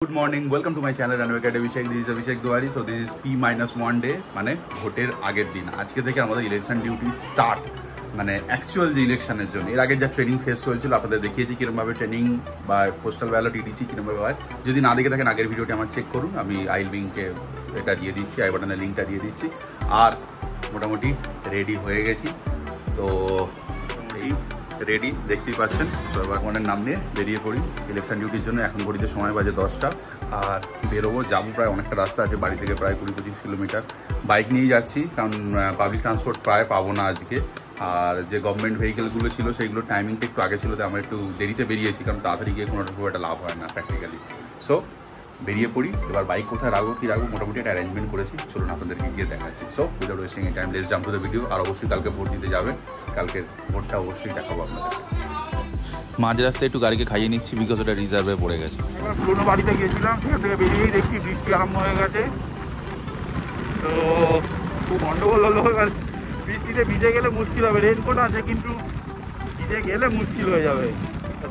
Good morning, welcome to my channel and Abhishek. This is Abhishek Duwari. So this is P-1 day মানে ভোটের আগের দিন। আজকে থেকে আমাদের ইলেকশন ডিউটি স্টার্ট, মানে অ্যাকচুয়াল যে ইলেকশনের জন্য। এর আগে যা ট্রেনিং ফেজ চলছিল আপনাদের দেখিয়েছি কিরকমভাবে ট্রেনিং বা পোস্টাল ব্যালট ইডিসি কিরকমভাবে হয়। যদি না দেখে থাকেন আগের ভিডিওটি আমার চেক করুন, আমি আই লিঙ্কে এটা দিয়ে দিচ্ছি, আই বাটনের লিঙ্কটা দিয়ে দিচ্ছি। আর মোটামুটি রেডি হয়ে গেছি, তো এই রেডি দেখতেই পাচ্ছেন। সর্বাগমনের নাম নিয়ে বেরিয়ে পড়ি ইলেকশন ডিউটির জন্য। এখন ঘড়িতে সময় বাজে 10টা, আর বেরোবো, যাবো প্রায় অনেকটা রাস্তা আছে, বাড়ি থেকে প্রায় 20-25 কিলোমিটার। বাইক নিয়েই যাচ্ছি, কারণ পাবলিক ট্রান্সপোর্ট প্রায় পাবো না আজকে। আর যে গভর্নমেন্ট ভেহিকেলগুলো ছিল সেইগুলোর টাইমিংটা একটু আগে ছিল, তো আমরা একটু দেরিতে বেরিয়েছি, কারণ তাড়াতাড়ি গিয়ে কোনো খুব একটা লাভ হয় না প্র্যাকটিক্যালি। সো বেরিয়ে পড়ি। এবার বাইক কোথায় রাখবো কি রাখবো মোটামুটি একটা অ্যারেঞ্জমেন্ট করেছি, চলুন আপনাদেরকে গিয়ে দেখাচ্ছি। So without wasting a time let's jump to the video. আর অবশ্যই কালকে ভোট দিতে যাবেন, কালকে ভোটটা অবশ্যই দেখাবো আপনাদেরকে। মাঝ রাস্তায় একটু গাড়িকে খাইয়ে নিচ্ছি, বিকজ ওটা রিজার্ভে পড়ে গেছে। পুরোনো বাড়িতে গিয়েছিলাম, সেখান থেকে বেরিয়েই দেখছি বৃষ্টি আরম্ভ হয়ে গেছে। তো খুব গন্ডগোল হলো। এবার বৃষ্টিতে ভিজে গেলে মুশকিল হবে। রেনকোট আছে কিন্তু ভিজে গেলে মুশকিল হয়ে যাবে।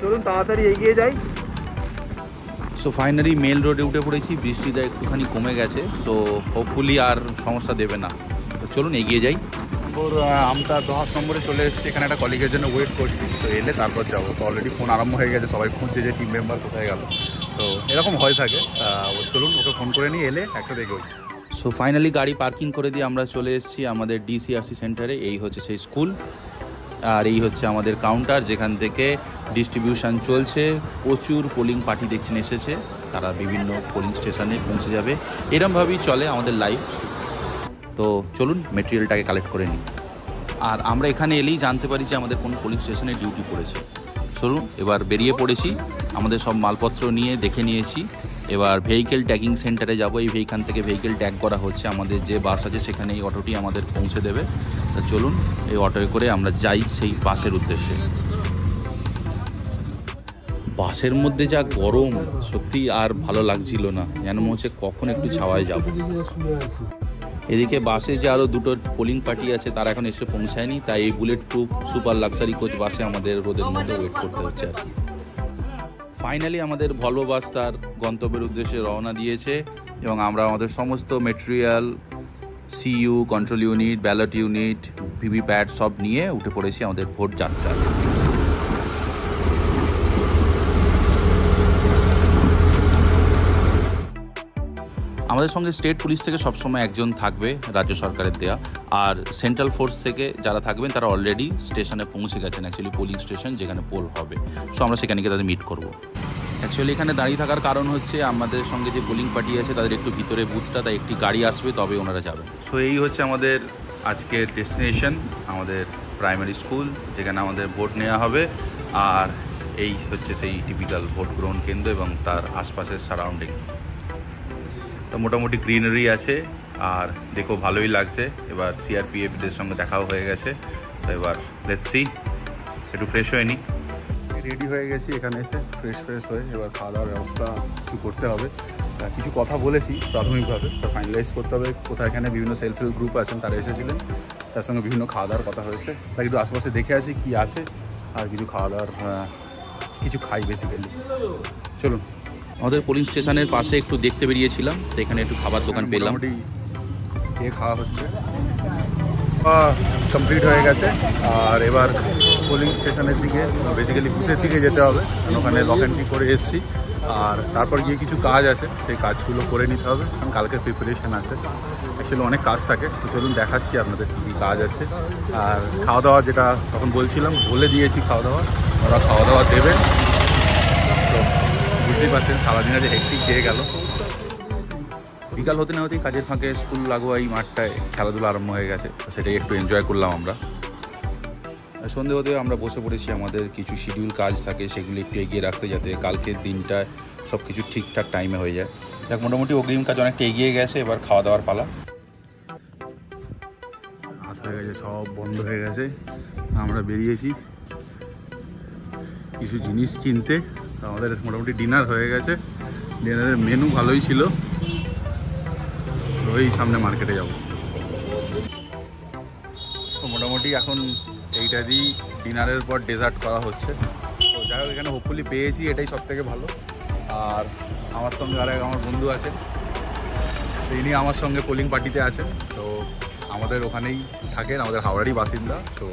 চলুন তাড়াতাড়ি এগিয়ে যাই। সো ফাইনালি মেল রোডে উঠে পড়েছি, বৃষ্টিটা একটুখানি কমে গেছে, তো হোপফুলি আর সমস্যা দেবে না। তো চলুন এগিয়ে যাই। আমরা 10 নম্বরে চলে এসেছি, এখানে একটা কলিগের জন্য ওয়েট করছি, তো এলে তারপর যাবো। তো অলরেডি ফোন আরম্ভ হয়ে গেছে, সবাই খুঁজছে যে টিম মেম্বার কোথায় গেল। তো এরকম হয়ে থাকে, চলুন ওকে ফোন করে নিয়ে এলে একসাথে এগোই। সো ফাইনালি গাড়ি পার্কিং করে দিয়ে আমরা চলে এসেছি আমাদের ডিসিআরসি সেন্টারে। এই হচ্ছে সেই স্কুল, আর এই হচ্ছে আমাদের কাউন্টার, যেখান থেকে ডিস্ট্রিবিউশন চলছে। প্রচুর পোলিং পার্টি দেখছেন এসেছে, তারা বিভিন্ন পোলিং স্টেশনে পৌঁছে যাবে। এরমভাবেই চলে আমাদের লাইভ। তো চলুন মেটেরিয়ালটাকে কালেক্ট করে নিই। আর আমরা এখানে এলেই জানতে পারি যে আমাদের কোন পোলিং স্টেশনে ডিউটি পড়েছে। চলুন এবার বেরিয়ে পড়েছি, আমাদের সব মালপত্র নিয়ে দেখে নিয়েছি। এবার ভেহিকেল ট্যাগিং সেন্টারে যাব। এইখান থেকে ভেহিকেল ট্যাগ করা হচ্ছে, আমাদের যে বাস আছে সেখানে এই অটোটি আমাদের পৌঁছে দেবে। তা চলুন এই অটোয় করে আমরা যাই সেই বাসের উদ্দেশ্যে। বাসের মধ্যে যা গরম, সত্যি আর ভালো লাগছিল না, যেন মনে হচ্ছে কখন একটু ছাওয়ায় যাব। এদিকে বাসে যে আরও দুটো পোলিং পার্টি আছে তারা এখন এসে পৌঁছায়নি, তাই এই bullet proof super luxury coach বাসে আমাদের রোদের মধ্যে ওয়েট করতে হচ্ছে আর কি। ফাইনালি আমাদের ভলভো বাস তার গন্তব্যের উদ্দেশ্যে রওনা দিয়েছে, এবং আমরা আমাদের সমস্ত material, CU, control unit, ballot unit, VVPAT সব নিয়ে উঠে পড়েছি আমাদের ভোট যাত্রা। আমাদের সঙ্গে স্টেট পুলিশ থেকে সবসময় একজন থাকবে, রাজ্য সরকারের দেয়া। আর সেন্ট্রাল ফোর্স থেকে যারা থাকবেন তারা অলরেডি স্টেশনে পৌঁছে গেছেন, অ্যাকচুয়ালি পোলিং স্টেশন যেখানে পোল হবে। সো আমরা সেখানে গিয়ে তাদের মিট করব। অ্যাকচুয়ালি এখানে দাঁড়িয়ে থাকার কারণ হচ্ছে আমাদের সঙ্গে যে পোলিং পার্টি আছে তাদের একটু ভিতরে বুথটা, তাই একটি গাড়ি আসবে, তবে ওনারা যাবেন। সো এই হচ্ছে আমাদের আজকের ডেস্টিনেশন, আমাদের প্রাইমারি স্কুল, যেখানে আমাদের ভোট নেওয়া হবে। আর এই হচ্ছে সেই টিপিক্যাল ভোট গ্রহণ কেন্দ্র এবং তার আশপাশের সারাউন্ডিংস। তো মোটামুটি গ্রিনারি আছে, আর দেখো ভালোই লাগছে। এবার সিআরপিএফদের সঙ্গে দেখাও হয়ে গেছে, তো এবার লেটস সি, একটু ফ্রেশ হয়ে নিই। রেডি হয়ে গেছি, এখানে এসে ফ্রেশ হয়ে এবার খাওয়া দাওয়ার ব্যবস্থা কিছু করতে হবে। কিছু কথা বলেছি প্রাথমিকভাবে, তো ফাইনালাইজ করতে হবে। কোথায় এখানে বিভিন্ন সেলফ হেল্প গ্রুপ আছেন, তারা এসেছিলেন, তার সঙ্গে বিভিন্ন খাওয়া দাওয়ার কথা হয়েছে। তাই একটু আশেপাশে দেখে আসি কী আছে, আর কিছু খাওয়া দাওয়ার কিছু খাই বেসিক্যালি। চলুন। আমাদের পোলিং স্টেশনের পাশে একটু দেখতে বেরিয়েছিলাম, তো এখানে একটু খাবার দোকান পেলাম, খেয়ে খাওয়া হচ্ছে। কমপ্লিট হয়ে গেছে, আর এবার পোলিং স্টেশনের দিকে, বেসিক্যালি বুথের দিকে যেতে হবে, কারণ ওখানে লক এন্ট্রি করে এসেছি। আর তারপর গিয়ে কিছু কাজ আছে, সেই কাজগুলো করে নিতে হবে, কারণ কালকে প্রিপারেশন আছে। অ্যাকচুয়ালি অনেক কাজ থাকে, তো চলুন দেখাচ্ছি আপনাদের কী কী কাজ আছে। আর খাওয়া দাওয়া যেটা তখন বলছিলাম, বলে দিয়েছি খাওয়া দাওয়া, ওরা খাওয়া দাওয়া দেবে। তো বুঝতেই পারছেন সারাদিনে যে হেক্টিক দিয়ে গেল। বিকাল হতে না হতেই কাজের ফাঁকে স্কুল লাগোয়া এই মাঠটায় খেলাধুলা আরম্ভ হয়ে গেছে, সেটাই একটু এনজয় করলাম আমরা। সন্ধে হতে আমরা বসে পড়েছি, আমাদের কিছু শিডিউল কাজ থাকে সেগুলো একটু এগিয়ে রাখতে, যাতে কালকের দিনটায় সব কিছু ঠিকঠাক টাইমে হয়ে যায়। যাক, মোটামুটি অগ্রিম কাজ অনেকটা এগিয়ে গেছে, এবার খাওয়া দাওয়ার পালা। হাত হয়ে গেছে, সব বন্ধ হয়ে গেছে। আমরা বেরিয়েছি কিছু জিনিস কিনতে। আমাদের মোটামুটি ডিনার হয়ে গেছে, ডিনারের মেনু ভালোই ছিল। ওই সামনে মার্কেটে যাব। তো মোটামুটি এখন এইটা দিয়েই ডিনারের পর ডেজার্ট করা হচ্ছে। তো যাই হোক, এখানে হোপফুলি পেয়েছি, এটাই সব থেকে ভালো। আর আমার সঙ্গে আরেক আমার বন্ধু আছে, ইনি আমার সঙ্গে পোলিং পার্টিতে আছেন। তো আমাদের ওখানেই থাকেন, আমাদের হাওড়ারই বাসিন্দা। তো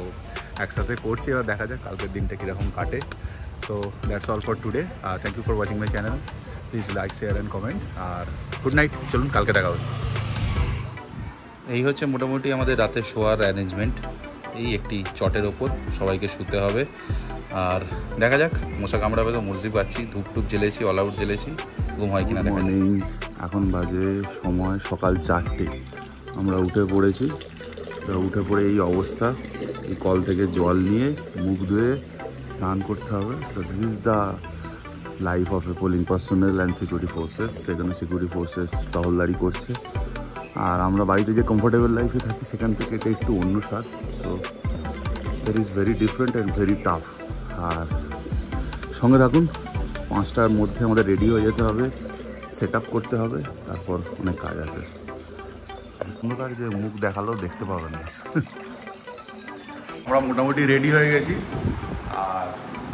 একসাথে করছি, এবার দেখা যাক কালকের দিনটা কীরকম কাটে। তো that's all for today. Thank you for watching my channel. Please like, share and comment. আর গুড নাইট, চলুন কালকে দেখা হচ্ছে। এই হচ্ছে মোটামুটি আমাদের রাতের শোয়ার অ্যারেঞ্জমেন্ট। এই একটি চটের ওপর সবাইকে শুতে হবে। আর দেখা যাক, মশা কামড়াবে তো মর্জি পাচ্ছি, ধূপ টুপ জ্বেলেছি, অল আউট জ্বেলেছি, ঘুম হয় কিনা দেখা নেই। এখন বাজে সময় সকাল 4টে, আমরা উঠে পড়েছি। তো উঠে পড়ে এই অবস্থা, এই কল থেকে জল নিয়ে মুখ ধুয়ে স্নান করতে হবে। তো this is the life of A polling personal and security forces. সেখানে সিকিউরিটি ফোর্সেস টহলদারি করছে, আর আমরা বাড়িতে যে কমফোর্টেবল লাইফে থাকি সেখান থেকে এটা একটু অন্য স্বাদ। So that is very different and very tough. আর সঙ্গে থাকুন, 5টার মধ্যে আমাদের রেডি হয়ে যেতে হবে, সেট আপ করতে হবে, তারপর অনেক কাজ আছে। অন্ধকার যে মুখ দেখালেও দেখতে পাবেন না। আমরা মোটামুটি রেডি হয়ে গেছি, আর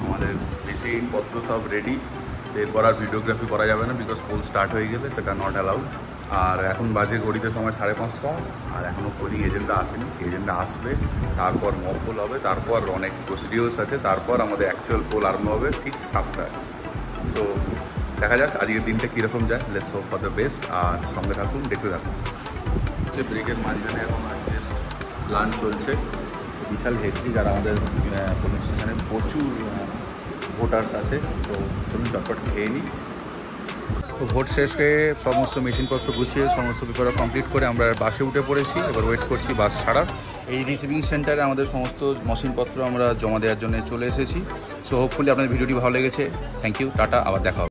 আমাদের মেশিনপত্র সব রেডি। এরপর আর ভিডিওগ্রাফি করা যাবে না, বিকজ পোল স্টার্ট হয়ে গেলে সেটা নট অ্যালাউড। আর এখন বাজে ঘড়িতে সময় 5:30, আর এখনও পোলিং এজেন্টরা আসেনি। এজেন্টরা আসবে, তারপর মক পোল হবে, তারপর অনেক প্রসিডিওর্স আছে, তারপর আমাদের অ্যাকচুয়াল পোল আরম্ভ হবে ঠিক 7টায়। সো দেখা যাক আজকের দিনটা কীরকম যায়। Let's hope for the best. আর সঙ্গে থাকুন, দেখতে থাকুন। হচ্ছে ব্রেকের মাঝখানে এখন আজকে লাঞ্চ চলছে, বিশাল হেক্টিক। আর আমাদের পোলিং স্টেশনে প্রচুর ভোটার্স আছে। তো চলুন চটপট খেয়ে নিই। তো ভোট শেষ হয়ে সমস্ত মেশিনপত্র গুছিয়ে সমস্ত পেপার কমপ্লিট করে আমরা বাসে উঠে পড়েছি। এবার ওয়েট করছি বাস ছাড়া। এই রিসিভিং সেন্টারে আমাদের সমস্ত মেশিনপত্র আমরা জমা দেওয়ার জন্য চলে এসেছি। সো হোপফুলি আপনার ভিডিওটি ভালো লেগেছে। থ্যাংক ইউ, টাটা, আবার দেখা হবে।